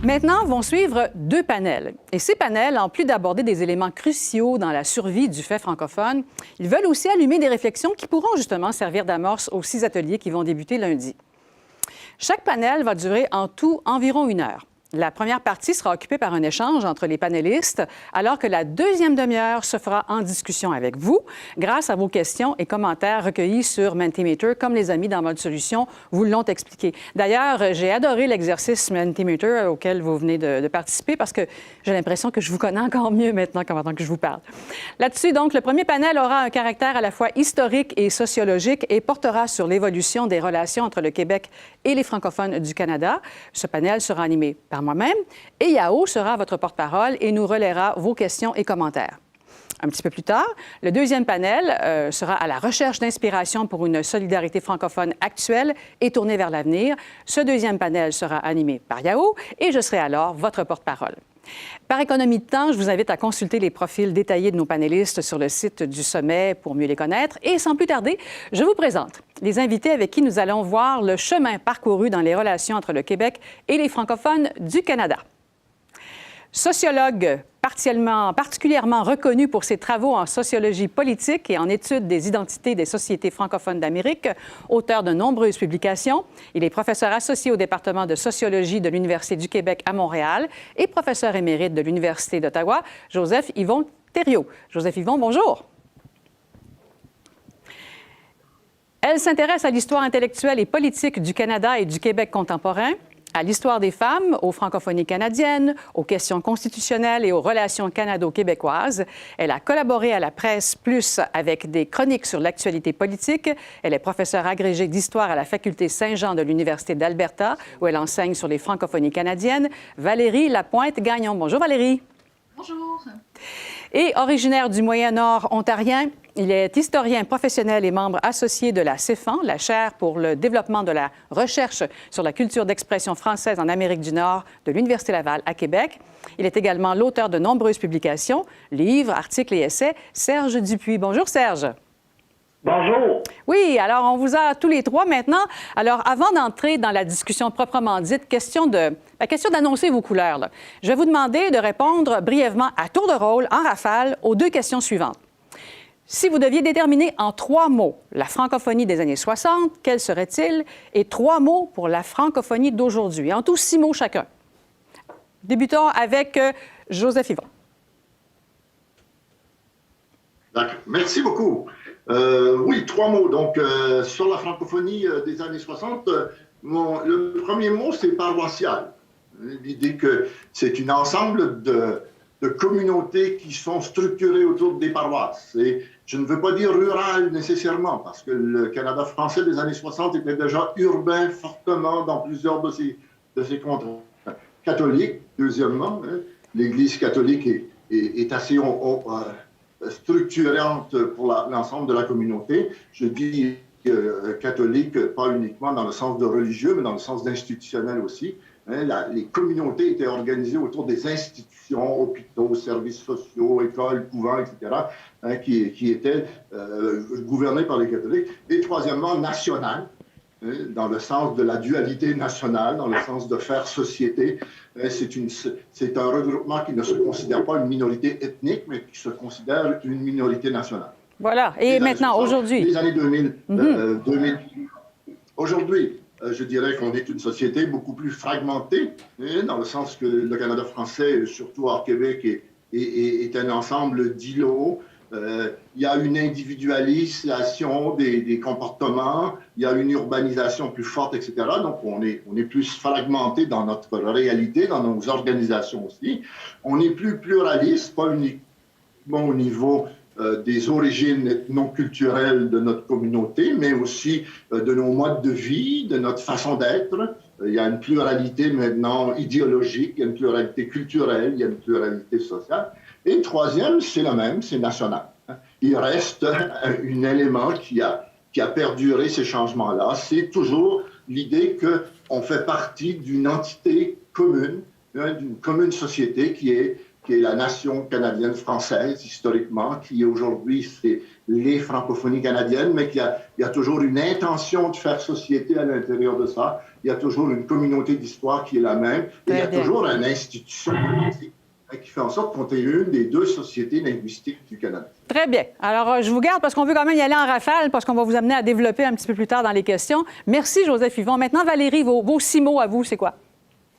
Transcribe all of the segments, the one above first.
Maintenant, vont suivre deux panels. Et ces panels, en plus d'aborder des éléments cruciaux dans la survie du fait francophone, ils veulent aussi allumer des réflexions qui pourront justement servir d'amorce aux 6 ateliers qui vont débuter lundi. Chaque panel va durer en tout environ 1 heure. La première partie sera occupée par un échange entre les panélistes, alors que la deuxième demi-heure se fera en discussion avec vous, grâce à vos questions et commentaires recueillis sur Mentimeter, comme les amis dans Mode Solution vous l'ont expliqué. D'ailleurs, j'ai adoré l'exercice Mentimeter auquel vous venez de participer, parce que j'ai l'impression que je vous connais encore mieux maintenant que je vous parle. Là-dessus, donc, le premier panel aura un caractère à la fois historique et sociologique et portera sur l'évolution des relations entre le Québec et les francophones du Canada. Ce panel sera animé par moi-même, et Yao sera votre porte-parole et nous relaiera vos questions et commentaires. Un petit peu plus tard, le deuxième panel sera à la recherche d'inspiration pour une solidarité francophone actuelle et tournée vers l'avenir. Ce deuxième panel sera animé par Yao et je serai alors votre porte-parole. Par économie de temps, je vous invite à consulter les profils détaillés de nos panélistes sur le site du sommet pour mieux les connaître. Et sans plus tarder, je vous présente les invités avec qui nous allons voir le chemin parcouru dans les relations entre le Québec et les francophones du Canada. Sociologue particulièrement reconnu pour ses travaux en sociologie politique et en étude des identités des sociétés francophones d'Amérique, auteur de nombreuses publications. Il est professeur associé au département de sociologie de l'Université du Québec à Montréal et professeur émérite de l'Université d'Ottawa, Joseph-Yvon Thériault. Joseph-Yvon, bonjour. Elle s'intéresse à l'histoire intellectuelle et politique du Canada et du Québec contemporain, à l'histoire des femmes, aux francophonies canadiennes, aux questions constitutionnelles et aux relations canado-québécoises. Elle a collaboré à la Presse Plus avec des chroniques sur l'actualité politique. Elle est professeure agrégée d'histoire à la Faculté Saint-Jean de l'Université d'Alberta, où elle enseigne sur les francophonies canadiennes. Valérie Lapointe-Gagnon. Bonjour Valérie. Bonjour. Et originaire du Moyen-Nord ontarien, il est historien professionnel et membre associé de la CEFAN, la chaire pour le développement de la recherche sur la culture d'expression française en Amérique du Nord de l'Université Laval à Québec. Il est également l'auteur de nombreuses publications, livres, articles et essais. Serge Dupuis. Bonjour Serge. Bonjour. Oui, alors on vous a tous les trois maintenant. Alors avant d'entrer dans la discussion proprement dite, question d'annoncer vos couleurs, là. Je vais vous demander de répondre brièvement à tour de rôle, en rafale, aux 2 questions suivantes. Si vous deviez déterminer en 3 mots la francophonie des années 60, quels seraient-ils? Et 3 mots pour la francophonie d'aujourd'hui. En tout 6 mots chacun. Débutons avec Joseph-Yvon. D'accord. Merci beaucoup. Oui, 3 mots. Donc, sur la francophonie des années 60, le premier mot, c'est paroissial. L'idée que c'est un ensemble de communautés qui sont structurées autour des paroisses. Et je ne veux pas dire rural nécessairement, parce que le Canada français des années 60 était déjà urbain fortement dans plusieurs de ses contrées. Catholique, deuxièmement, hein, l'Église catholique est assez structurante pour l'ensemble de la communauté. Je dis catholique, pas uniquement dans le sens de religieux, mais dans le sens d'institutionnel aussi. Hein, les communautés étaient organisées autour des institutions, hôpitaux, services sociaux, écoles, couvents, etc., hein, qui étaient gouvernés par les catholiques. Et troisièmement, national, hein, dans le sens de la dualité nationale, dans le sens de faire société. C'est un regroupement qui ne se considère pas une minorité ethnique, mais qui se considère une minorité nationale. Voilà. Et maintenant, aujourd'hui? Les années 2000. Aujourd'hui, je dirais qu'on est une société beaucoup plus fragmentée, hein, dans le sens que le Canada français, surtout hors Québec, est un ensemble d'îlots. Il y a une individualisation des comportements, il y a une urbanisation plus forte, etc. Donc, on est plus fragmenté dans notre réalité, dans nos organisations aussi. On est plus pluraliste, pas uniquement au niveau des origines ethno-culturelles de notre communauté, mais aussi de nos modes de vie, de notre façon d'être. Il y a une pluralité maintenant idéologique, il y a une pluralité culturelle, il y a une pluralité sociale. Et le troisième, c'est le même, c'est national. Il reste un élément qui a perduré ces changements-là. C'est toujours l'idée qu'on fait partie d'une entité commune, d'une commune société qui est qui est la nation canadienne française, historiquement, qui aujourd'hui, c'est les francophonies canadiennes, mais il y a toujours une intention de faire société à l'intérieur de ça. Il y a toujours une communauté d'histoire qui est la même. Et il y a toujours une institution politique qui fait en sorte qu'on est une des deux sociétés linguistiques du Canada. Très bien. Alors, je vous garde parce qu'on veut quand même y aller en rafale, parce qu'on va vous amener à développer un petit peu plus tard dans les questions. Merci, Joseph Yvon. Maintenant, Valérie, vos 6 mots à vous, c'est quoi?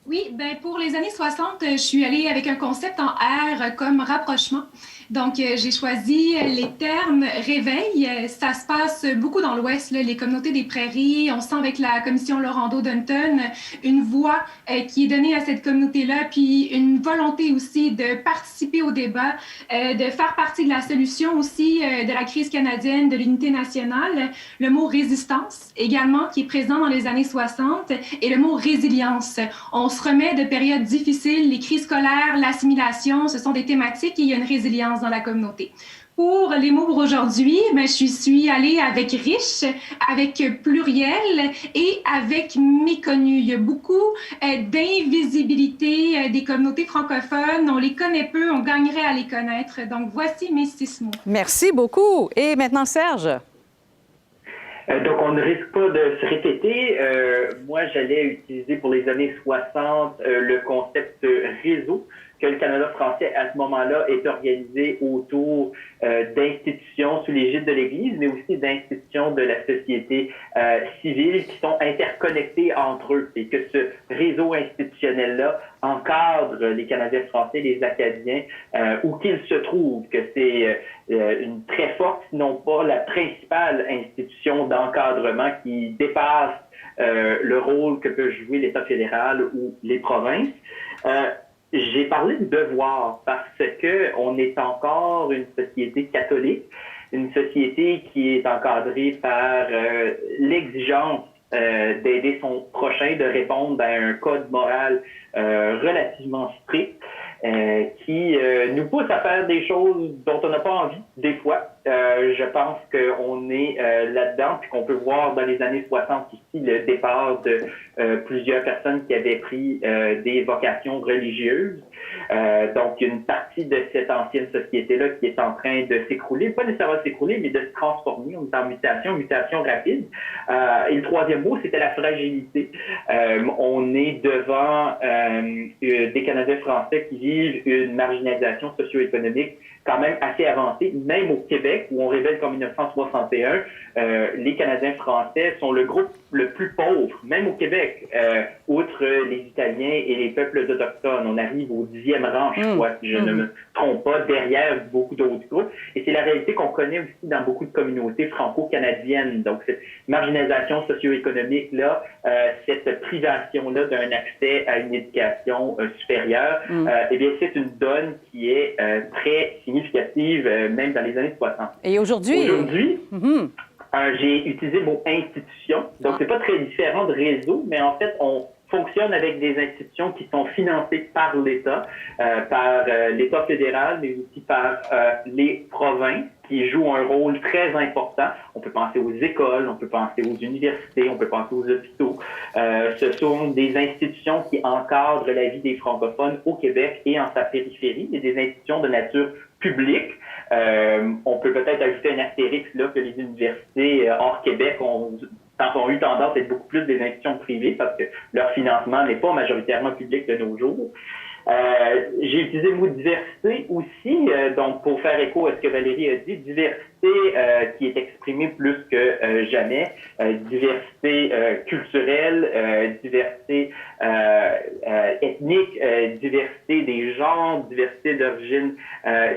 Oui, bien, pour les années 60, je suis allée avec un concept en R comme rapprochement. Donc, j'ai choisi les termes réveil. Ça se passe beaucoup dans l'Ouest, les communautés des prairies. On sent avec la commission Laurando-Dunton une voix qui est donnée à cette communauté-là, puis une volonté aussi de participer au débat, de faire partie de la solution aussi de la crise canadienne, de l'unité nationale. Le mot résistance également qui est présent dans les années 60 et le mot résilience. On se remet de périodes difficiles, les crises scolaires, l'assimilation, ce sont des thématiques et il y a une résilience dans la communauté. Pour les mots pour aujourd'hui, je suis allée avec riche, avec pluriel et avec méconnu. Il y a beaucoup d'invisibilité des communautés francophones. On les connaît peu, on gagnerait à les connaître. Donc, voici mes 6 mots. Merci beaucoup. Et maintenant, Serge? Donc, on ne risque pas de se répéter. Moi, j'allais utiliser pour les années 60 le concept réseau, que le Canada français, à ce moment-là, est organisé autour d'institutions sous l'égide de l'Église, mais aussi d'institutions de la société civile qui sont interconnectées entre eux et que ce réseau institutionnel-là encadre les Canadiens français, les Acadiens, où qu'ils se trouvent, que c'est une très forte, sinon pas la principale institution d'encadrement qui dépasse le rôle que peut jouer l'État fédéral ou les provinces. J'ai parlé de devoir parce que on est encore une société catholique, une société qui est encadrée par l'exigence d'aider son prochain, de répondre à un code moral relativement strict qui nous pousse à faire des choses dont on n'a pas envie, des fois. Je pense qu'on est là-dedans, puis qu'on peut voir dans les années 60 ici le départ de plusieurs personnes qui avaient pris des vocations religieuses. Donc, une partie de cette ancienne société-là qui est en train de s'écrouler, pas nécessairement s'écrouler, mais de se transformer. On est en mutation rapide. Et le troisième mot, c'était la fragilité. On est devant des Canadiens français qui vivent une marginalisation socio-économique quand même assez avancée, même au Québec, où on révèle qu'en 1961, les Canadiens français sont le groupe le plus pauvre, même au Québec, outre les Italiens et les peuples autochtones. On arrive au 10e rang, je crois, si je ne me trompe pas, derrière beaucoup d'autres groupes. Et c'est la réalité qu'on connaît aussi dans beaucoup de communautés franco-canadiennes. Donc, cette marginalisation socio-économique-là, cette privation-là d'un accès à une éducation supérieure, eh bien, c'est une donne qui est très significative, même dans les années 60. Et aujourd'hui? J'ai utilisé le mot institution. Donc, c'est pas très différent de réseau, mais en fait, on fonctionne avec des institutions qui sont financées par l'État, par l'État fédéral, mais aussi par les provinces, qui jouent un rôle très important. On peut penser aux écoles, on peut penser aux universités, on peut penser aux hôpitaux. Ce sont des institutions qui encadrent la vie des francophones au Québec et en sa périphérie, et des institutions de nature publique. On peut peut-être ajouter un astérix là que les universités hors Québec ont eu tendance à être beaucoup plus des institutions privées parce que leur financement n'est pas majoritairement public de nos jours. J'ai utilisé le mot diversité aussi, donc pour faire écho à ce que Valérie a dit, diversité qui est exprimée plus que jamais, diversité culturelle, diversité ethnique, diversité des genres, diversité d'origine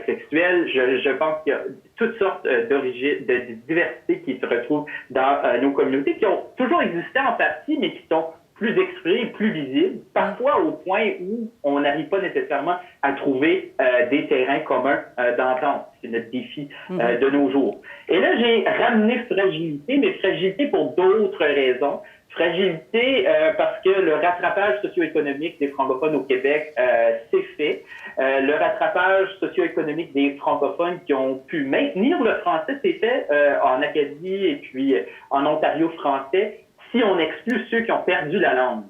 sexuelle. Je pense qu'il y a toutes sortes de diversité qui se retrouvent dans nos communautés, qui ont toujours existé en partie, mais qui sont plus exprimés, plus visibles, parfois au point où on n'arrive pas nécessairement à trouver des terrains communs d'entente. C'est notre défi de nos jours. Et là, j'ai ramené fragilité, mais fragilité pour d'autres raisons. Fragilité parce que le rattrapage socio-économique des francophones au Québec s'est fait. Le rattrapage socio-économique des francophones qui ont pu maintenir le français s'est fait en Acadie et puis en Ontario français, si on exclut ceux qui ont perdu la langue.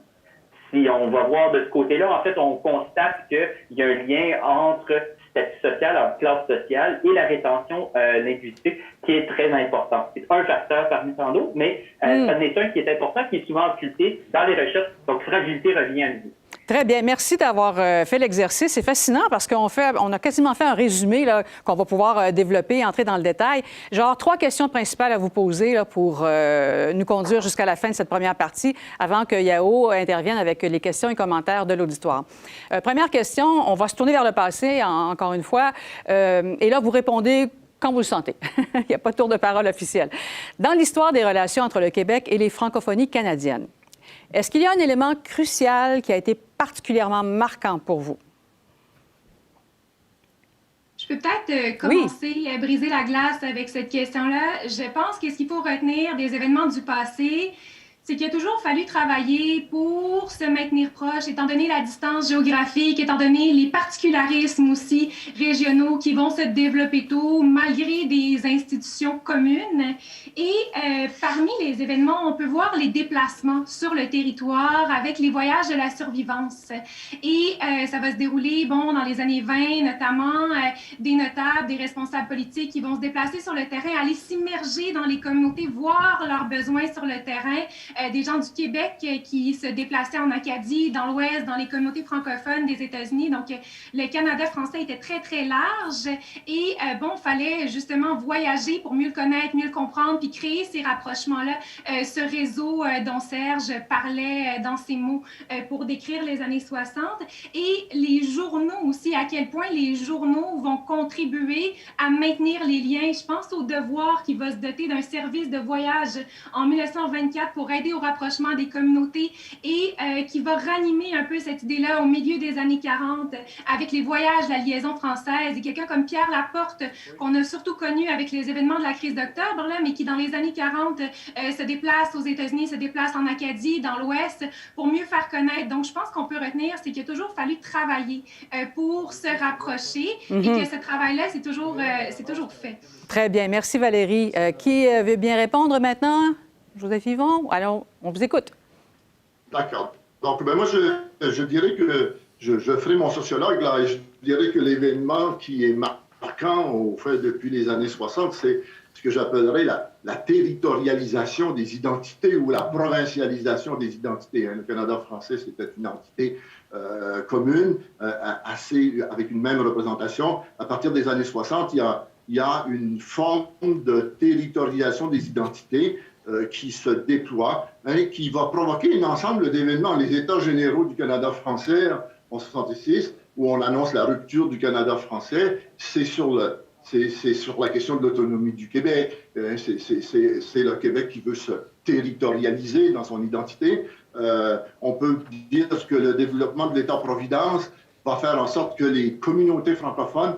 si on va voir de ce côté-là, en fait, on constate qu'il y a un lien entre statut social, entre classe sociale et la rétention linguistique qui est très important. C'est un facteur parmi tant d'autres, mais ça en est un qui est important, qui est souvent occulté dans les recherches. Donc, fragilité revient à nouveau. Très bien. Merci d'avoir fait l'exercice. C'est fascinant parce on a quasiment fait un résumé là, qu'on va pouvoir développer, entrer dans le détail. Genre 3 questions principales à vous poser là, pour nous conduire jusqu'à la fin de cette première partie avant que Yao intervienne avec les questions et commentaires de l'auditoire. Première question, on va se tourner vers le passé, encore une fois. Et là, vous répondez quand vous le sentez. Il n'y a pas de tour de parole officiel. Dans l'histoire des relations entre le Québec et les francophonies canadiennes, est-ce qu'il y a un élément crucial qui a été particulièrement marquant pour vous? Je peux peut-être commencer à briser la glace avec cette question-là. Je pense que ce qu'il faut retenir des événements du passé, c'est qu'il a toujours fallu travailler pour se maintenir proche, étant donné la distance géographique, étant donné les particularismes aussi régionaux qui vont se développer tôt, malgré des institutions communes. Et parmi les événements, on peut voir les déplacements sur le territoire avec les voyages de la survivance. Et ça va se dérouler, dans les années 20, notamment des notables, des responsables politiques qui vont se déplacer sur le terrain, aller s'immerger dans les communautés, voir leurs besoins sur le terrain. Des gens du Québec qui se déplaçaient en Acadie, dans l'Ouest, dans les communautés francophones des États-Unis. Donc, le Canada français était très, très large. Et fallait justement voyager pour mieux le connaître, mieux le comprendre, puis créer ces rapprochements-là. Ce réseau dont Serge parlait dans ses mots pour décrire les années 60. Et les journaux aussi, à quel point les journaux vont contribuer à maintenir les liens. Je pense au Devoir qui va se doter d'un service de voyage en 1924 pour aider au rapprochement des communautés et qui va ranimer un peu cette idée-là au milieu des années 40 avec les voyages, la liaison française et quelqu'un comme Pierre Laporte qu'on a surtout connu avec les événements de la crise d'octobre, là, mais qui dans les années 40 se déplace aux États-Unis, se déplace en Acadie, dans l'Ouest pour mieux faire connaître. Donc, je pense qu'on peut retenir, c'est qu'il a toujours fallu travailler pour se rapprocher et que ce travail-là, c'est toujours fait. Très bien. Merci Valérie. Qui veut bien répondre maintenant? Joseph Yvon, alors, on vous écoute. D'accord. Donc, moi, je dirais que je ferai mon sociologue, là, et je dirais que l'événement qui est marquant, au fait, depuis les années 60, c'est ce que j'appellerais la territorialisation des identités ou la provincialisation des identités. Le Canada français, c'était une entité commune, avec une même représentation. À partir des années 60, il y a une forme de territorialisation des identités qui se déploie et qui va provoquer un ensemble d'événements. Les États généraux du Canada français en 1966, où on annonce la rupture du Canada français, c'est sur la question de l'autonomie du Québec. C'est le Québec qui veut se territorialiser dans son identité. On peut dire que le développement de l'État-providence va faire en sorte que les communautés francophones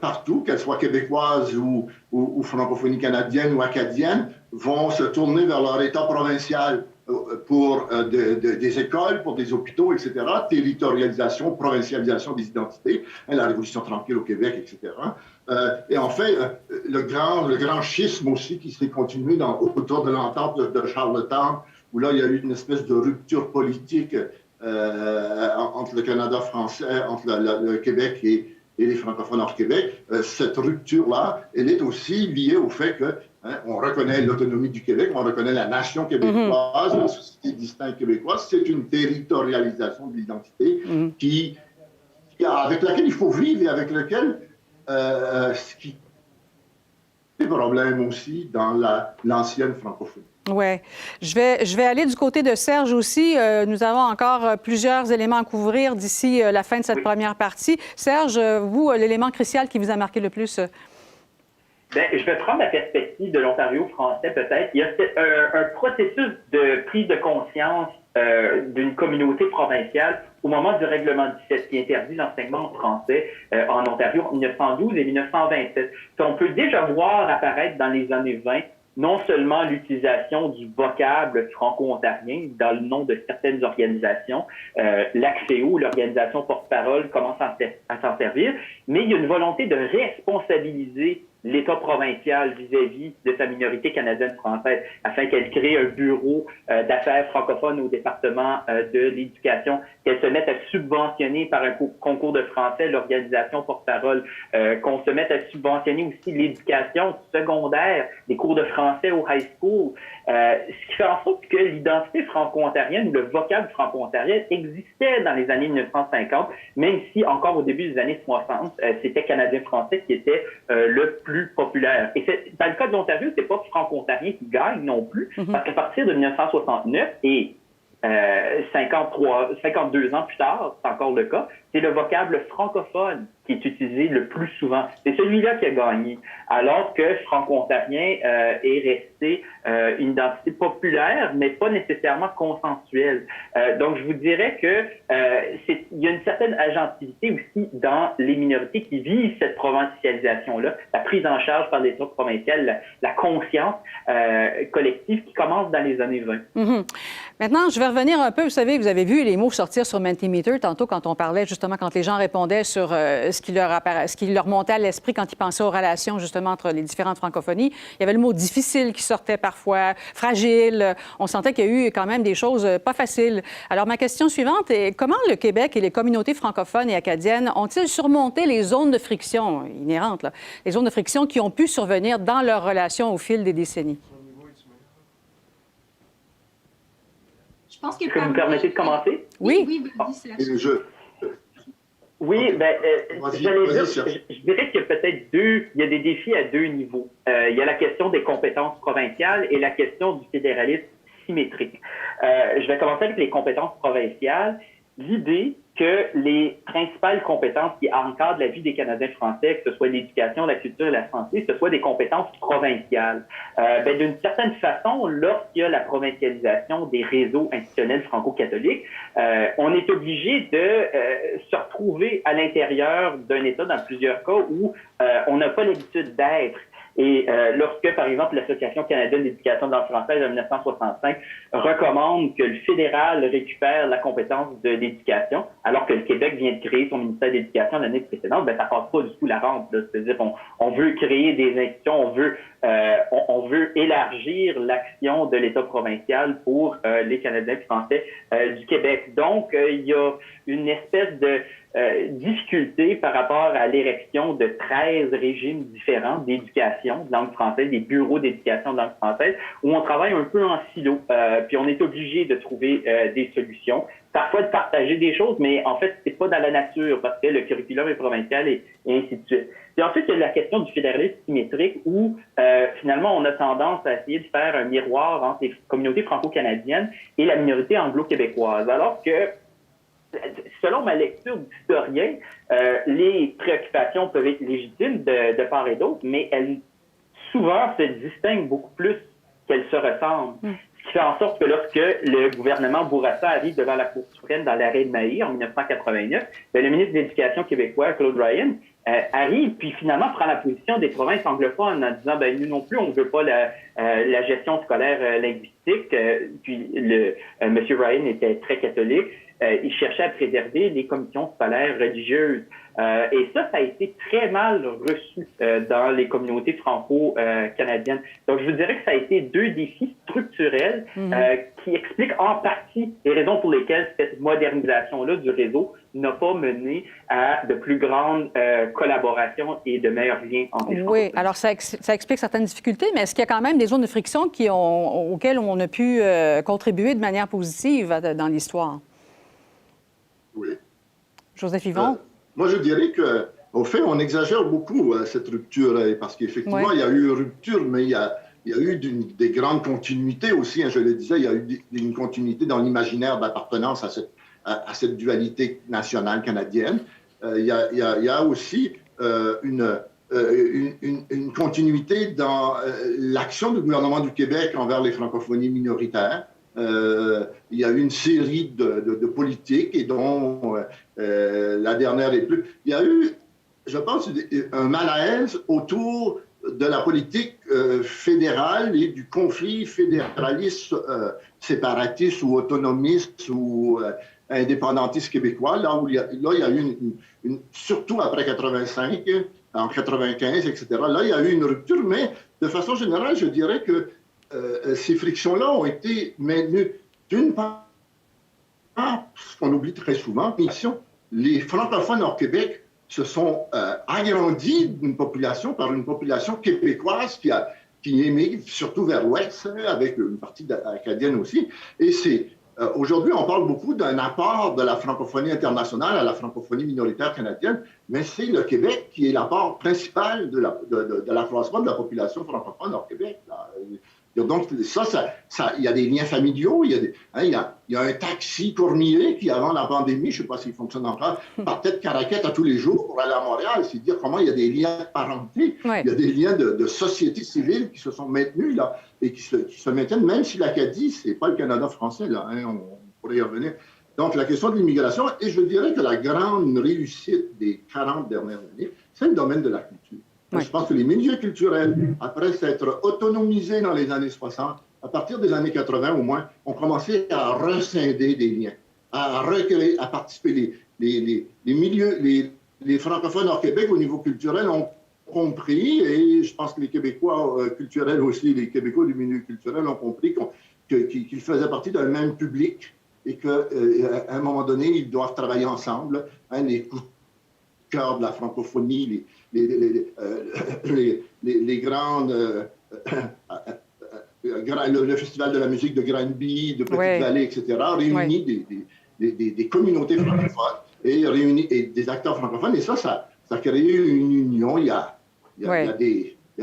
partout, qu'elles soient québécoises ou francophonie canadienne ou acadienne, vont se tourner vers leur État provincial pour des écoles, pour des hôpitaux, etc. Territorialisation, provincialisation des identités, la Révolution tranquille au Québec, etc. Et en fait, le grand schisme aussi qui s'est continué autour de l'entente de Charlottetown, où là, il y a eu une espèce de rupture politique entre le Canada français, entre le Québec et les francophones hors Québec. Cette rupture-là, elle est aussi liée au fait que on reconnaît l'autonomie du Québec, on reconnaît la nation québécoise, la société distincte québécoise. C'est une territorialisation de l'identité avec laquelle il faut vivre et avec laquelle ce qui est problème aussi dans l'ancienne francophonie. Oui. Je vais aller du côté de Serge aussi. Nous avons encore plusieurs éléments à couvrir d'ici la fin de cette première partie. Serge, vous, l'élément crucial qui vous a marqué le plus? Bien, je vais prendre la perspective de l'Ontario français peut-être. Il y a un processus de prise de conscience d'une communauté provinciale au moment du règlement 17 qui interdit l'enseignement en français en Ontario en 1912 et 1927. On peut déjà voir apparaître dans les années 20 non seulement l'utilisation du vocable franco-ontarien dans le nom de certaines organisations, l'ACCEO, l'organisation porte-parole, commence à s'en servir, mais il y a une volonté de responsabiliser l'État provincial vis-à-vis de sa minorité canadienne-française, afin qu'elle crée un bureau d'affaires francophones au département de l'éducation, qu'elle se mette à subventionner par un concours de français l'organisation porte-parole, qu'on se mette à subventionner aussi l'éducation secondaire, les cours de français au high school, ce qui fait en sorte que l'identité franco-ontarienne ou le vocable franco-ontarien existait dans les années 1950, même si encore au début des années 60, c'était canadien-français qui était le plus populaire. Et dans le cas de l'Ontario, c'est pas franco-ontarien qui gagne non plus, parce qu'à partir de 1969 et 52 ans plus tard, c'est encore le cas, c'est le vocable francophone qui est utilisé le plus souvent. C'est celui-là qui a gagné, alors que franco-ontarien est resté une identité populaire, mais pas nécessairement consensuelle. Donc, je vous dirais que il y a une certaine agentivité aussi dans les minorités qui vivent cette provincialisation-là, la prise en charge par l'État provincial, la conscience collective qui commence dans les années 20. Mm-hmm. Maintenant, je vais revenir un peu. Vous savez, vous avez vu les mots sortir sur Mentimeter tantôt quand on parlait justement, quand les gens répondaient sur ce qui leur montait à l'esprit quand ils pensaient aux relations justement entre les différentes francophonies. Il y avait le mot difficile qui sortait parfois, fragile. On sentait qu'il y a eu quand même des choses pas faciles. Alors, ma question suivante est comment le Québec et les communautés francophones et acadiennes ont-ils surmonté les zones de friction inhérentes, là, les zones de friction qui ont pu survenir dans leurs relations au fil des décennies? Je pense que Est-ce que vous me permettez de commencer? Oui. Oui, vas-y, Serge. Oui, ben, Serge. je dirais qu'il y a peut-être il y a des défis à deux niveaux. Il y a la question des compétences provinciales et la question du fédéralisme symétrique. Je vais commencer avec les compétences provinciales. L'idée que les principales compétences qui encadrent la vie des Canadiens français, que ce soit l'éducation, la culture et la santé, ce soit des compétences provinciales. D'une certaine façon, lorsqu'il y a la provincialisation des réseaux institutionnels franco-catholiques, on est obligé de se retrouver à l'intérieur d'un État, dans plusieurs cas, où on n'a pas l'habitude d'être. Et lorsque, par exemple, l'Association canadienne d'éducation de langue française en 1965 recommande que le fédéral récupère la compétence de l'éducation, alors que le Québec vient de créer son ministère de l'Éducation l'année précédente, ça passe pas du tout la rampe. C'est-à-dire on veut créer des institutions, on veut élargir l'action de l'État provincial pour les Canadiens français du Québec. Donc, il y a une espèce de difficulté par rapport à l'érection de 13 régimes différents d'éducation de langue française, des bureaux d'éducation de langue française, où on travaille un peu en silo, puis on est obligé de trouver des solutions, parfois de partager des choses, mais en fait, c'est pas dans la nature, parce que le curriculum est provincial et ainsi de suite. Et ensuite, il y a la question du fédéralisme symétrique, où finalement, on a tendance à essayer de faire un miroir entre les communautés franco-canadiennes et la minorité anglo-québécoise, alors que selon ma lecture d'historien, les préoccupations peuvent être légitimes de part et d'autre, mais elles souvent se distinguent beaucoup plus qu'elles se ressemblent. Ce qui fait en sorte que lorsque le gouvernement Bourassa arrive devant la Cour suprême dans l'arrêt de Mailly en 1989, le ministre de l'Éducation québécois, Claude Ryan, arrive puis finalement prend la position des provinces anglophones en disant nous non plus on ne veut pas la gestion scolaire linguistique. Puis M. Ryan était très catholique. Il cherchait à préserver les commissions scolaires religieuses. Et ça a été très mal reçu dans les communautés franco-canadiennes. Donc, je vous dirais que ça a été deux défis structurels qui expliquent en partie les raisons pour lesquelles cette modernisation-là du réseau n'a pas mené à de plus grandes collaborations et de meilleurs liens entre les francophones. Oui, alors ça explique certaines difficultés, mais est-ce qu'il y a quand même des zones de friction auxquelles on a pu contribuer de manière positive dans l'histoire? Oui. Joseph Yvon? Moi, je dirais qu'au fait, on exagère beaucoup cette rupture, parce qu'effectivement, il y a eu une rupture, mais il y a eu des grandes continuités aussi, je le disais, il y a eu une continuité dans l'imaginaire d'appartenance à cette dualité nationale canadienne. Il y a aussi une continuité dans l'action du gouvernement du Québec envers les francophonies minoritaires. Il y a eu une série de politiques et dont la dernière est plus... Il y a eu, je pense, un malaise autour de la politique fédérale et du conflit fédéraliste, séparatiste ou autonomiste ou indépendantiste québécois, là où il y a eu surtout après 85, en 95, etc. Là, il y a eu une rupture, mais de façon générale, je dirais que ces frictions-là ont été maintenues. D'une part, ce qu'on oublie très souvent, les francophones hors Québec se sont agrandis par une population québécoise qui émigre surtout vers l'Ouest, avec une partie acadienne aussi. Et aujourd'hui, on parle beaucoup d'un apport de la francophonie internationale à la francophonie minoritaire canadienne, mais c'est le Québec qui est l'apport principal de l'accroissement de la population francophone hors Québec. Là. Donc, il y a des liens familiaux, il y a un taxi Cormier qui, avant la pandémie, je ne sais pas s'il fonctionne encore, partait de Caraquette à tous les jours pour aller à Montréal. C'est dire comment il y a des liens de parenté, il y a des liens de société civile qui se sont maintenus là, et qui se maintiennent, même si l'Acadie, ce n'est pas le Canada français, là, on pourrait y revenir. Donc, la question de l'immigration, et je dirais que la grande réussite des 40 dernières années, c'est le domaine de la culture. Je pense que les milieux culturels, après s'être autonomisés dans les années 60, à partir des années 80 au moins, ont commencé à rescinder des liens, à recréer, à participer. Les milieux, les francophones hors Québec au niveau culturel ont compris, et je pense que les Québécois culturels aussi, les Québécois du milieu culturel ont compris qu'ils faisaient partie d'un même public et qu'à un moment donné, ils doivent travailler ensemble. Les coups de cœur de la francophonie, les grandes... le Festival de la musique de Granby, de Petite-Vallée, etc., réunit des communautés francophones et des acteurs francophones. Et ça a créé une union. Il y a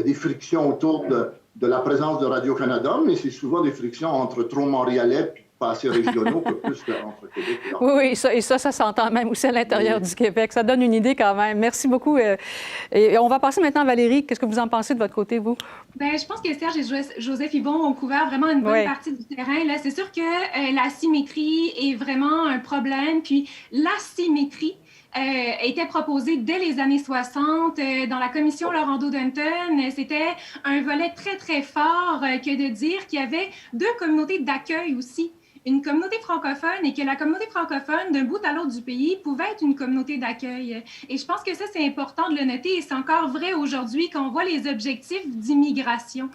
des frictions autour de la présence de Radio-Canada, mais c'est souvent des frictions entre trop montréalais et pas assez régionaux que plus entre Québec et Oui, ça s'entend même aussi à l'intérieur du Québec. Ça donne une idée quand même. Merci beaucoup. Et on va passer maintenant à Valérie. Qu'est-ce que vous en pensez de votre côté, vous? Bien, je pense que Serge et Joseph Yvon ont couvert vraiment une bonne partie du terrain. Là, c'est sûr que la symétrie est vraiment un problème. Puis l'asymétrie était proposée dès les années 60 dans la commission Laurando-Dunton. C'était un volet très, très fort que de dire qu'il y avait deux communautés d'accueil aussi. Une communauté francophone et que la communauté francophone, d'un bout à l'autre du pays, pouvait être une communauté d'accueil. Et je pense que ça, c'est important de le noter et c'est encore vrai aujourd'hui quand on voit les objectifs d'immigration.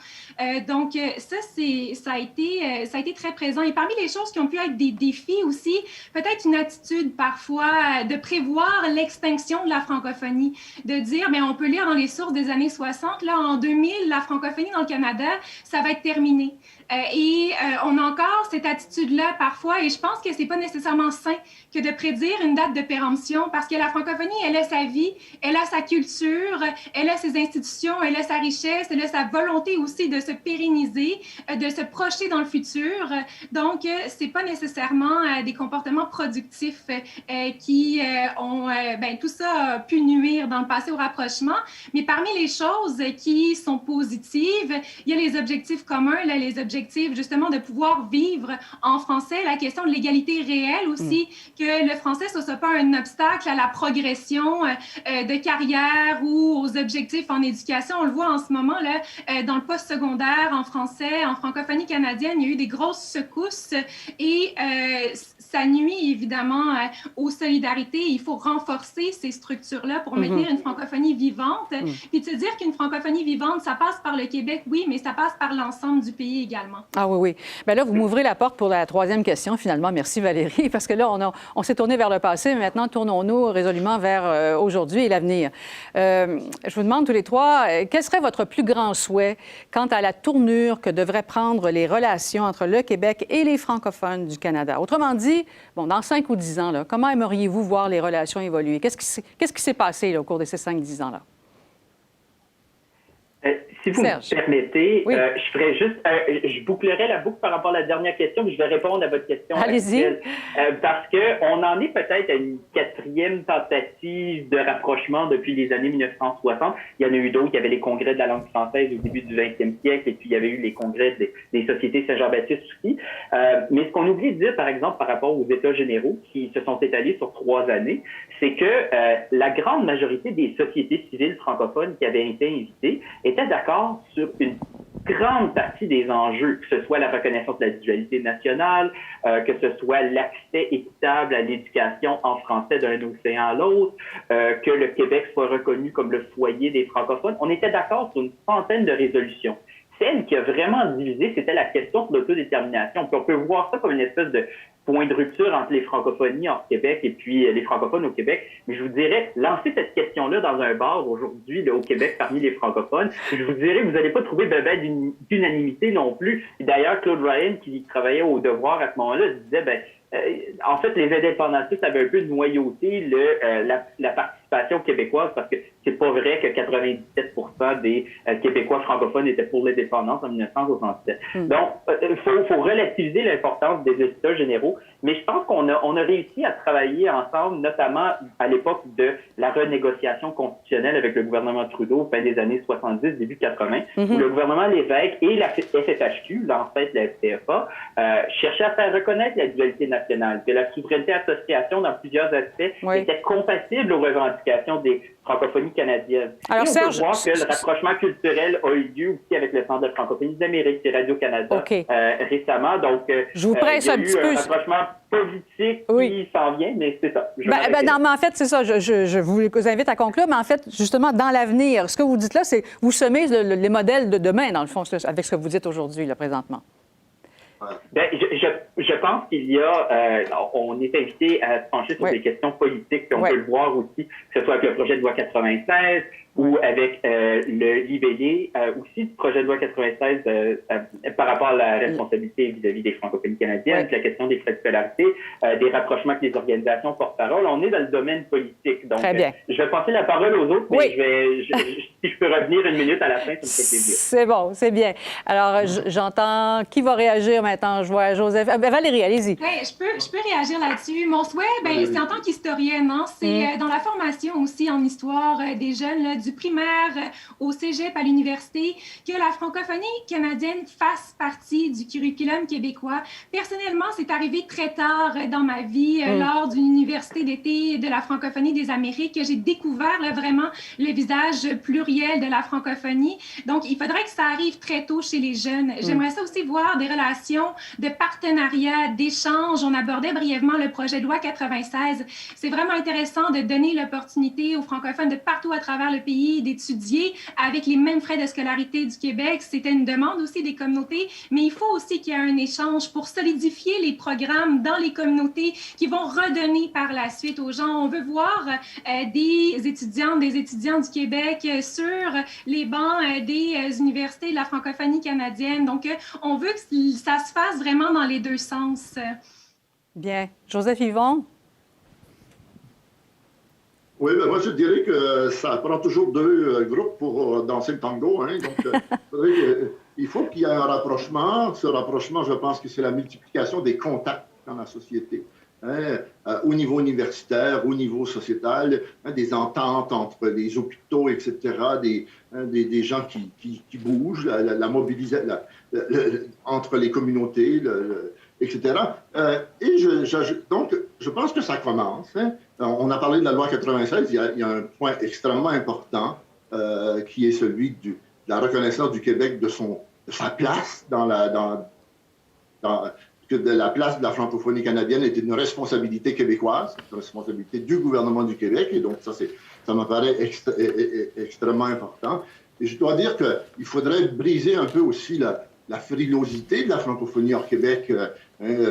Donc, ça a été très présent. Et parmi les choses qui ont pu être des défis aussi, peut-être une attitude parfois de prévoir l'extinction de la francophonie, de dire, mais on peut lire dans les sources des années 60, là, en 2000, la francophonie dans le Canada, ça va être terminé. On a encore cette attitude-là parfois, et je pense que c'est pas nécessairement sain que de prédire une date de péremption, parce que la francophonie, elle a sa vie, elle a sa culture, elle a ses institutions, elle a sa richesse, elle a sa volonté aussi de se pérenniser, de se projeter dans le futur. Donc, c'est pas nécessairement des comportements productifs qui ont... tout ça a pu nuire dans le passé au rapprochement, mais parmi les choses qui sont positives, il y a les objectifs communs, là, les objectifs justement de pouvoir vivre en français, la question de l'égalité réelle aussi, que le français ne soit pas un obstacle à la progression de carrière ou aux objectifs en éducation. On le voit en ce moment là, dans le post-secondaire en français, en francophonie canadienne, il y a eu des grosses secousses et ça nuit évidemment aux solidarités. Il faut renforcer ces structures-là pour maintenir une francophonie vivante. Puis de se dire qu'une francophonie vivante, ça passe par le Québec, oui, mais ça passe par l'ensemble du pays également. Ah oui. Bien là, vous m'ouvrez la porte pour la troisième question, finalement. Merci, Valérie, parce que là, on s'est tourné vers le passé, mais maintenant, tournons-nous résolument vers aujourd'hui et l'avenir. Je vous demande tous les trois, quel serait votre plus grand souhait quant à la tournure que devraient prendre les relations entre le Québec et les francophones du Canada? Autrement dit, dans 5 ou 10 ans, là, comment aimeriez-vous voir les relations évoluer? Qu'est-ce qui s'est passé là, au cours de ces 5-10 ans-là? Si vous Serge. me permettez, Oui. je ferais juste, je bouclerai la boucle par rapport à la dernière question, mais je vais répondre à votre question. Allez-y. Parce qu'on en est peut-être à une 4e tentative de rapprochement depuis les années 1960. Il y en a eu d'autres. Il y avait les congrès de la langue française au début du 20e siècle, et puis il y avait eu les congrès des sociétés Saint-Jean-Baptiste aussi. Mais ce qu'on oublie de dire, par exemple, par rapport aux États généraux qui se sont étalés sur 3 années, c'est que la grande majorité des sociétés civiles francophones qui avaient été invitées étaient d'accord d'accord sur une grande partie des enjeux, que ce soit la reconnaissance de la dualité nationale, que ce soit l'accès équitable à l'éducation en français d'un océan à l'autre, que le Québec soit reconnu comme le foyer des francophones. On était d'accord sur une centaine de résolutions. Celle qui a vraiment divisé, c'était la question de l'autodétermination. Puis on peut voir ça comme une espèce de point de rupture entre les francophonies en Québec et puis les francophones au Québec. Mais je vous dirais, lancer cette question-là dans un bar aujourd'hui au Québec parmi les francophones, je vous dirais que vous n'allez pas trouver d'unanimité non plus. Et d'ailleurs, Claude Ryan, qui travaillait au Devoir à ce moment-là, disait, en fait, les indépendantistes avaient un peu noyauté la participation québécoise parce que c'est pas vrai que 97% des Québécois francophones étaient pour l'indépendance en 1967. Donc, faut relativiser l'importance des États généraux, mais je pense qu'on a réussi à travailler ensemble, notamment à l'époque de la renégociation constitutionnelle avec le gouvernement Trudeau, fin des années 70, début 80, où le gouvernement Lévesque et la FFHQ, l'ancêtre de la FTFA, cherchaient à faire reconnaître la dualité nationale, que la souveraineté association, dans plusieurs aspects, était compatible aux revendications des francophonies canadiennes. Alors, et on Serge, peut voir que le rapprochement culturel a eu lieu aussi avec le Centre de francophonie d'Amérique et Radio-Canada récemment. Donc, je vous presse un petit peu. Un rapprochement politique qui s'en vient, mais c'est ça. Non, mais en fait, c'est ça. Je vous invite à conclure, mais en fait, justement, dans l'avenir, ce que vous dites là, c'est vous semez les modèles de demain, dans le fond, avec ce que vous dites aujourd'hui, là, présentement. Je pense qu'il y a, on est invité à se pencher sur des questions politiques, puis on peut le voir aussi, que ce soit avec le projet de loi 96 ou avec le libellé, aussi du projet de loi 96 par rapport à la responsabilité vis-à-vis des francophonies canadiennes, la question des frais de scolarité, des rapprochements avec les organisations porte-parole. On est dans le domaine politique. Donc, je vais passer la parole aux autres, mais si je peux revenir une minute à la fin, ça me fait plaisir. C'est bon, c'est bien. Alors, j'entends qui va réagir maintenant. Je vois Joseph. Valérie, allez-y. Oui, je peux réagir là-dessus. Mon souhait, c'est en tant qu'historienne, c'est dans la formation aussi en histoire des jeunes, là, du primaire au cégep à l'université, que la francophonie canadienne fasse partie du curriculum québécois. Personnellement, c'est arrivé très tard dans ma vie, lors d'une université d'été de la francophonie des Amériques, que j'ai découvert là, vraiment le visage pluriel de la francophonie. Donc, il faudrait que ça arrive très tôt chez les jeunes. J'aimerais ça aussi voir des relations de partenariat, d'échange. On abordait brièvement le projet de loi 96. C'est vraiment intéressant de donner l'opportunité aux francophones de partout à travers le pays d'étudier avec les mêmes frais de scolarité du Québec. C'était une demande aussi des communautés, mais il faut aussi qu'il y ait un échange pour solidifier les programmes dans les communautés qui vont redonner par la suite aux gens. On veut voir des étudiants du Québec sur les bancs des universités de la francophonie canadienne. Donc, on veut que ça se fasse vraiment dans les deux sens. Bien. Joseph Yvon? Oui, moi, je dirais que ça prend toujours deux groupes pour danser le tango. Hein, donc, il faut qu'il y ait un rapprochement. Ce rapprochement, je pense que c'est la multiplication des contacts dans la société. Hein, au niveau universitaire, au niveau sociétal, des ententes entre les hôpitaux, etc., des gens qui bougent, la mobilisation entre les communautés, etc. Donc, je pense que ça commence. Hein. On a parlé de la loi 96, il y a un point extrêmement important qui est celui de la reconnaissance du Québec de sa place que la place de la francophonie canadienne est une responsabilité québécoise, une responsabilité du gouvernement du Québec, et donc ça me paraît extrêmement important. Et je dois dire qu'il faudrait briser un peu aussi la frilosité de la francophonie hors Québec. Les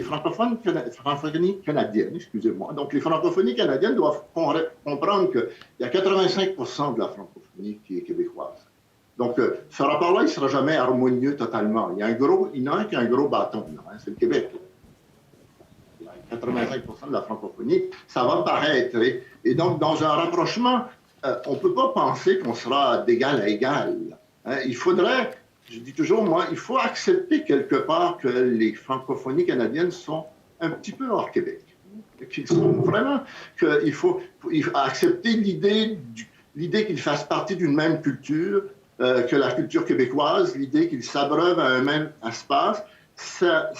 francophonies canadiennes, excusez-moi. Donc, les francophonies canadiennes doivent comprendre qu'il y a 85% de la francophonie qui est québécoise. Donc, ce rapport-là, il ne sera jamais harmonieux totalement. Il y en a un qui a un gros bâton, hein, c'est le Québec. Il y a 85% de la francophonie, ça va paraître. Et donc, dans un rapprochement, on ne peut pas penser qu'on sera d'égal à égal. Hein, il faudrait, je dis toujours, moi, il faut accepter quelque part que les francophonies canadiennes sont un petit peu hors Québec. Qu'ils sont vraiment, qu'il faut accepter l'idée qu'ils fassent partie d'une même culture, que la culture québécoise, l'idée qu'ils s'abreuvent à un même espace, ça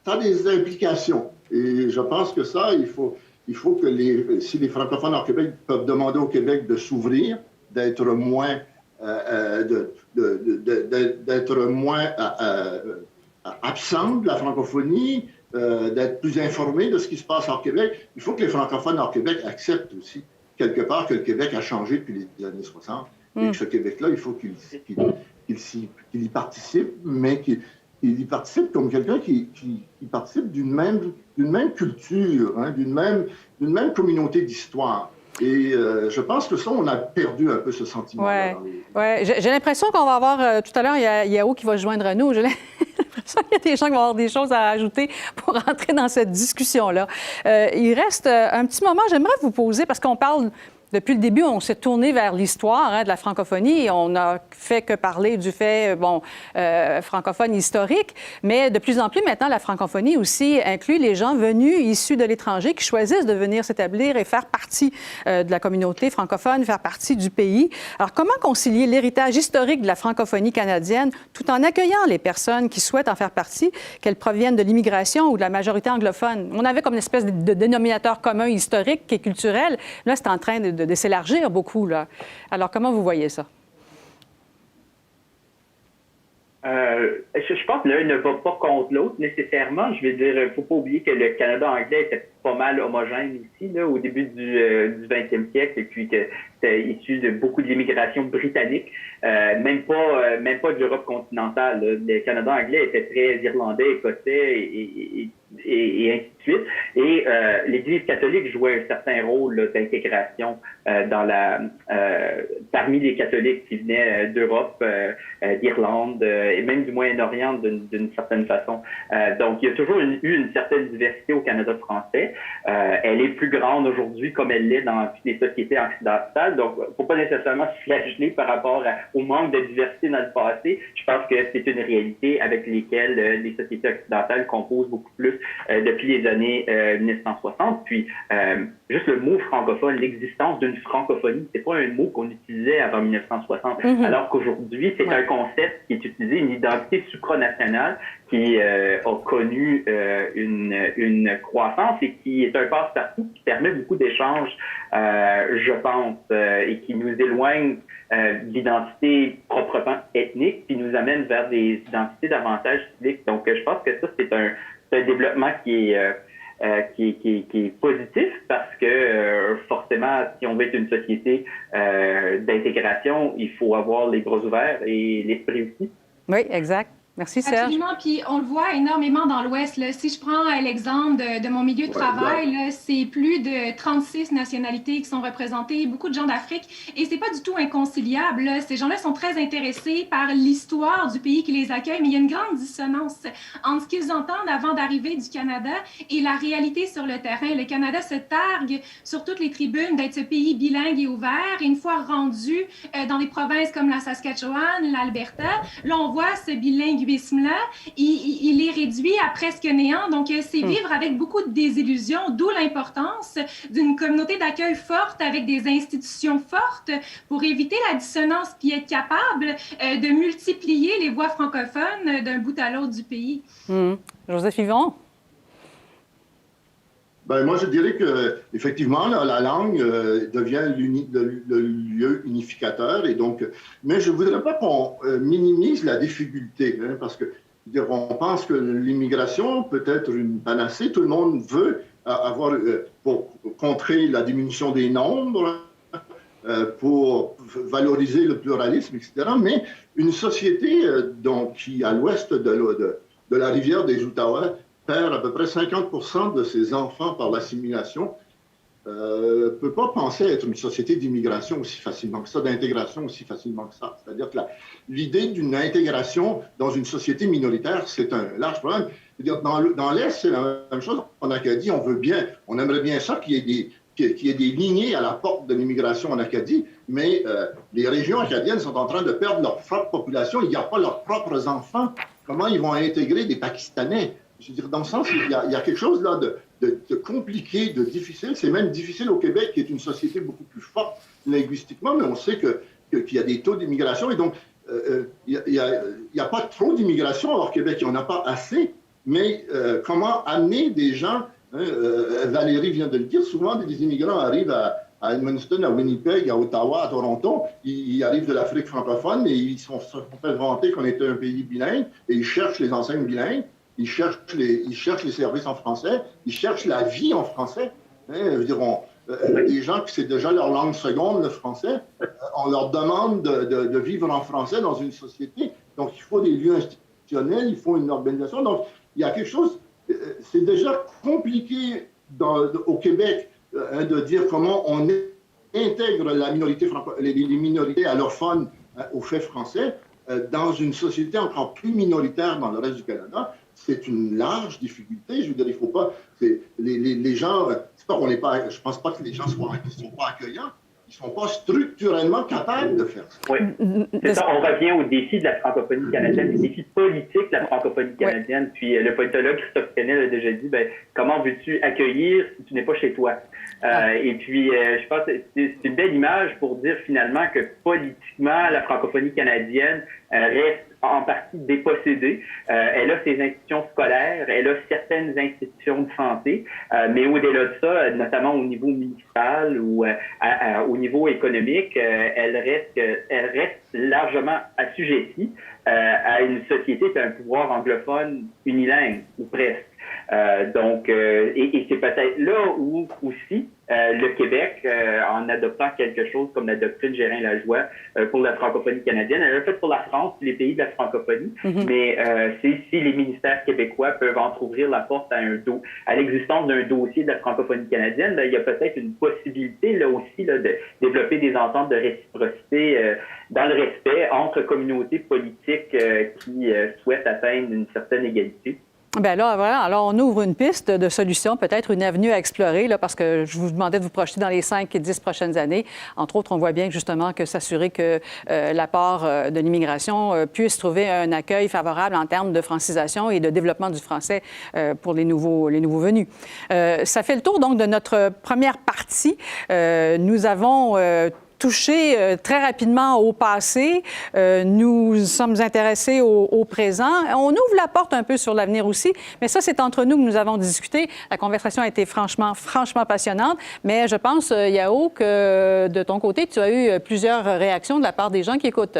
a des implications. Et je pense que ça, il faut que si les francophones hors Québec peuvent demander au Québec de s'ouvrir, d'être moins, d'être moins absents de la francophonie, d'être plus informés de ce qui se passe hors Québec. Il faut que les francophones hors Québec acceptent aussi, quelque part, que le Québec a changé depuis les années 60. Et que ce Québec-là, il faut qu'il y participe, mais qu'il y participe comme quelqu'un qui participe d'une même culture, hein, d'une même communauté d'histoire. Et je pense que ça, on a perdu un peu ce sentiment-là. Ouais. J'ai l'impression qu'on va avoir, tout à l'heure, il y a Yao qui va se joindre à nous. J'ai l'impression qu'il y a des gens qui vont avoir des choses à ajouter pour entrer dans cette discussion-là. Il reste un petit moment, j'aimerais vous poser, parce qu'on parle... Depuis le début, on s'est tourné vers l'histoire de la francophonie et on n'a fait que parler du fait, francophone historique. Mais de plus en plus, maintenant, la francophonie aussi inclut les gens venus issus de l'étranger qui choisissent de venir s'établir et faire partie de la communauté francophone, faire partie du pays. Alors, comment concilier l'héritage historique de la francophonie canadienne tout en accueillant les personnes qui souhaitent en faire partie, qu'elles proviennent de l'immigration ou de la majorité anglophone? On avait comme une espèce de dénominateur commun historique et culturel. Là, c'est en train de s'élargir beaucoup, là. Alors, comment vous voyez ça? Je pense que l'un ne va pas contre l'autre nécessairement. Je veux dire, il ne faut pas oublier que le Canada anglais était pas mal homogène ici, là, au début du 20e siècle, et puis que c'était issu de beaucoup d'immigration britannique, même pas de l'Europe continentale. Là. Le Canada anglais était très irlandais, écossais et ainsi de suite. Et l'Église catholique jouait un certain rôle d'intégration parmi les catholiques qui venaient d'Europe, d'Irlande et même du Moyen-Orient d'une certaine façon. Donc, il y a toujours eu une certaine diversité au Canada français. Elle est plus grande aujourd'hui comme elle l'est dans toutes les sociétés occidentales. Donc, il ne faut pas nécessairement se flageller par rapport au manque de diversité dans le passé. Je pense que c'est une réalité avec laquelle les sociétés occidentales composent beaucoup plus depuis les années 1960. Puis, juste le mot francophone, l'existence d'une francophonie, c'est pas un mot qu'on utilisait avant 1960. Alors qu'aujourd'hui, c'est un concept qui est utilisé, une identité supranationale qui a connu une croissance et qui est un passe-partout qui permet beaucoup d'échanges, je pense, et qui nous éloigne de l'identité proprement ethnique, puis nous amène vers des identités davantage civiques. Donc, je pense que ça, c'est un développement qui est positif parce que forcément, si on veut être une société d'intégration, il faut avoir les bras ouverts et l'esprit aussi. Oui, exact. Merci, Serge. Absolument, puis on le voit énormément dans l'Ouest. Si je prends l'exemple de mon milieu de travail, c'est plus de 36 nationalités qui sont représentées, beaucoup de gens d'Afrique, et c'est pas du tout inconciliable. Là. Ces gens-là sont très intéressés par l'histoire du pays qui les accueille, mais il y a une grande dissonance entre ce qu'ils entendent avant d'arriver du Canada et la réalité sur le terrain. Le Canada se targue sur toutes les tribunes d'être ce pays bilingue et ouvert, et une fois rendu dans des provinces comme la Saskatchewan, l'Alberta, là, on voit ce bilinguisme-là, il est réduit à presque néant. Donc, c'est vivre avec beaucoup de désillusions, d'où l'importance d'une communauté d'accueil forte avec des institutions fortes pour éviter la dissonance puis être capable de multiplier les voix francophones d'un bout à l'autre du pays. Joseph Yvon? Ben, moi, je dirais que effectivement, la langue devient le lieu unificateur. Et donc, mais je ne voudrais pas qu'on minimise la difficulté, hein, parce que on pense que l'immigration peut être une panacée. Tout le monde veut avoir, pour contrer la diminution des nombres, pour valoriser le pluralisme, etc. Mais une société qui, à l'ouest de la rivière des Outaouais, perd à peu près 50% de ses enfants par l'assimilation, ne peut pas penser à être une société d'immigration aussi facilement que ça, d'intégration aussi facilement que ça. C'est-à-dire que l'idée d'une intégration dans une société minoritaire, c'est un large problème. C'est-à-dire dans l'Est, c'est la même chose. En Acadie, on aimerait bien ça qu'il y ait des lignées à la porte de l'immigration en Acadie, mais les régions acadiennes sont en train de perdre leur propre population. Il n'y a pas leurs propres enfants. Comment ils vont intégrer des Pakistanais? Je veux dire, dans le sens, il y a quelque chose là de compliqué, de difficile. C'est même difficile au Québec, qui est une société beaucoup plus forte linguistiquement, mais on sait qu'il y a des taux d'immigration. Et donc, il n'y a pas trop d'immigration hors Québec, il n'y en a pas assez. Mais comment amener des gens, Valérie vient de le dire, souvent des immigrants arrivent à à Edmundston, à Winnipeg, à Ottawa, à Toronto, ils arrivent de l'Afrique francophone et ils se sont fait vanter qu'on était un pays bilingue et ils cherchent les enseignes bilingues, ils cherchent les services en français, ils cherchent la vie en français. Je veux dire, les gens qui c'est déjà leur langue seconde, le français, on leur demande de vivre en français dans une société. Donc, il faut des lieux institutionnels, il faut une organisation. Donc, il y a quelque chose, c'est déjà compliqué au Québec de dire comment on intègre les minorités allophones au fait français dans une société encore plus minoritaire dans le reste du Canada. C'est une large difficulté. Je veux dire, il ne faut pas... Les gens... C'est pas qu'on n'est pas... Je ne pense pas que les gens ne sont pas accueillants. Ils ne sont pas structurellement capables de faire ça. Oui, c'est ça. On revient au défi de la francophonie canadienne, le défi politique de la francophonie canadienne. Puis le politologue Christophe Penel a déjà dit, comment veux-tu accueillir si tu n'es pas chez toi? Et puis, je pense que c'est une belle image pour dire finalement que politiquement, la francophonie canadienne reste en partie dépossédée. Elle a ses institutions scolaires, elle a certaines institutions de santé, mais au-delà de ça, notamment au niveau municipal ou au niveau économique, elle reste largement assujettie à une société qui a un pouvoir anglophone unilingue, ou presque. Et c'est peut-être là où aussi le Québec, en adoptant quelque chose comme la doctrine Gérin-Lajoie pour la francophonie canadienne, elle l'a fait pour la France, les pays de la francophonie, mais si les ministères québécois peuvent entrouvrir la porte à l'existence d'un dossier de la francophonie canadienne, il y a peut-être une possibilité là aussi de développer des ententes de réciprocité dans le respect entre communautés politiques qui souhaitent atteindre une certaine égalité. Bien là, voilà. Alors, on ouvre une piste de solution, peut-être une avenue à explorer, là, parce que je vous demandais de vous projeter dans les 5 et 10 prochaines années. Entre autres, on voit bien justement que s'assurer que l'apport de l'immigration puisse trouver un accueil favorable en termes de francisation et de développement du français pour les nouveaux venus. Ça fait le tour, donc, de notre première partie. Nous avons touché très rapidement au passé. Nous sommes intéressés au présent. On ouvre la porte un peu sur l'avenir aussi, mais ça, c'est entre nous que nous avons discuté. La conversation a été franchement passionnante, mais je pense, Yao, que de ton côté, tu as eu plusieurs réactions de la part des gens qui écoutent.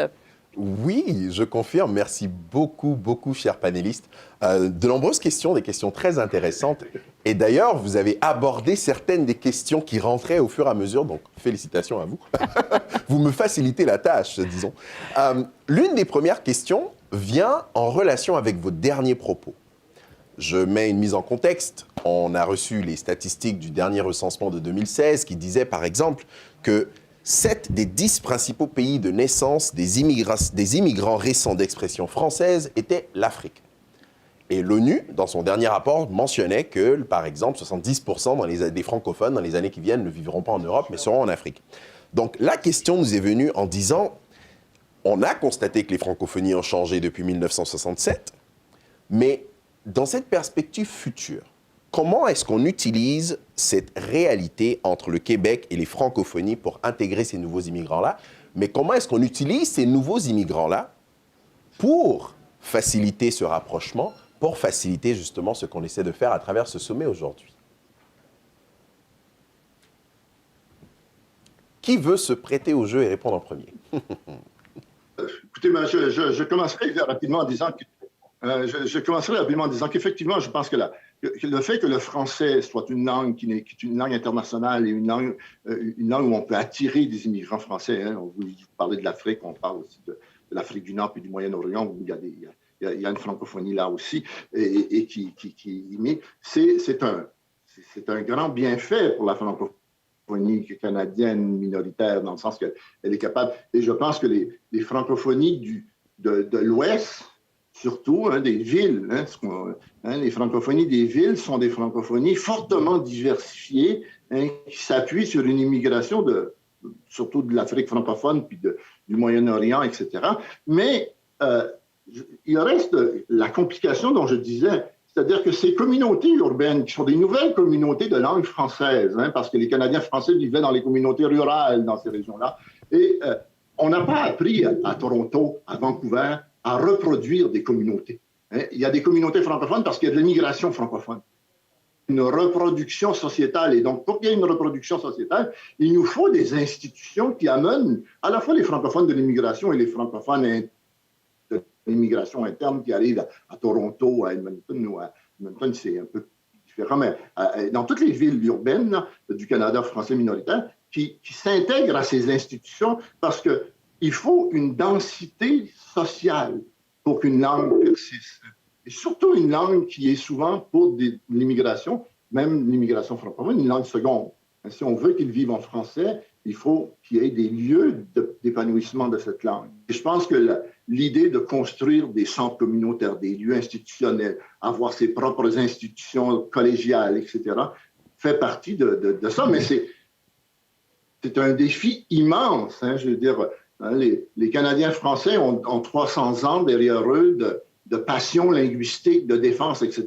Oui, je confirme. Merci beaucoup, chers panélistes. De nombreuses questions, des questions très intéressantes. Et d'ailleurs, vous avez abordé certaines des questions qui rentraient au fur et à mesure, donc félicitations à vous. Vous me facilitez la tâche, disons. L'une des premières questions vient en relation avec vos derniers propos. Je mets une mise en contexte. On a reçu les statistiques du dernier recensement de 2016 qui disaient, par exemple, que 7 des 10 principaux pays de naissance des immigrants récents d'expression française étaient l'Afrique. Et l'ONU, dans son dernier rapport, mentionnait que, par exemple, 70% des francophones, dans les années qui viennent, ne vivront pas en Europe, mais seront en Afrique. Donc, la question nous est venue en disant, on a constaté que les francophonies ont changé depuis 1967, mais dans cette perspective future, comment est-ce qu'on utilise cette réalité entre le Québec et les francophonies pour intégrer ces nouveaux immigrants-là? Mais comment est-ce qu'on utilise ces nouveaux immigrants-là pour faciliter ce rapprochement, pour faciliter justement ce qu'on essaie de faire à travers ce sommet aujourd'hui? Qui veut se prêter au jeu et répondre en premier? Écoutez, je commencerai rapidement en disant qu'effectivement, je pense que le fait que le français soit une langue qui est une langue internationale et une langue où on peut attirer des immigrants français, vous parlez de l'Afrique, on parle aussi de l'Afrique du Nord et du Moyen-Orient, où il y a une francophonie là aussi, et qui imite, c'est un grand bienfait pour la francophonie canadienne minoritaire, dans le sens qu'elle est capable, et je pense que les francophonies de l'Ouest, surtout des villes, les francophonies des villes sont des francophonies fortement diversifiées, qui s'appuient sur une immigration surtout de l'Afrique francophone, puis du Moyen-Orient, etc. Mais il reste la complication dont je disais, c'est-à-dire que ces communautés urbaines, qui sont des nouvelles communautés de langue française, parce que les Canadiens français vivaient dans les communautés rurales dans ces régions-là, et on n'a pas appris à Toronto, à Vancouver, à reproduire des communautés. Il y a des communautés francophones parce qu'il y a de l'immigration francophone. une reproduction sociétale. Et donc, pour qu'il y ait une reproduction sociétale, il nous faut des institutions qui amènent à la fois les francophones de l'immigration et les francophones de l'immigration interne qui arrivent à Toronto, à Edmonton ou à Edmonton, c'est un peu différent, mais dans toutes les villes urbaines du Canada français minoritaire qui s'intègrent à ces institutions parce qu'il faut une densité sociale pour qu'une langue persiste. Et surtout une langue qui est souvent, pour l'immigration, même l'immigration francophone, une langue seconde. Si on veut qu'ils vivent en français, il faut qu'il y ait des lieux d'épanouissement de cette langue. Et je pense que l'idée de construire des centres communautaires, des lieux institutionnels, avoir ses propres institutions collégiales, etc., fait partie de ça. Mais c'est un défi immense. Hein, je veux dire, hein, les Canadiens français ont 300 ans derrière eux de passion linguistique, de défense, etc.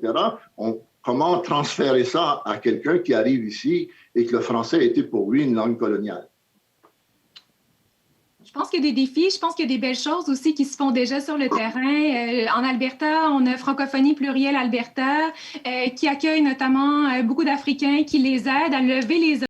Comment transférer ça à quelqu'un qui arrive ici et que le français a été pour lui une langue coloniale? Je pense qu'il y a des défis, je pense qu'il y a des belles choses aussi qui se font déjà sur le terrain. En Alberta, on a Francophonie plurielle Alberta qui accueille notamment beaucoup d'Africains qui les aident à lever les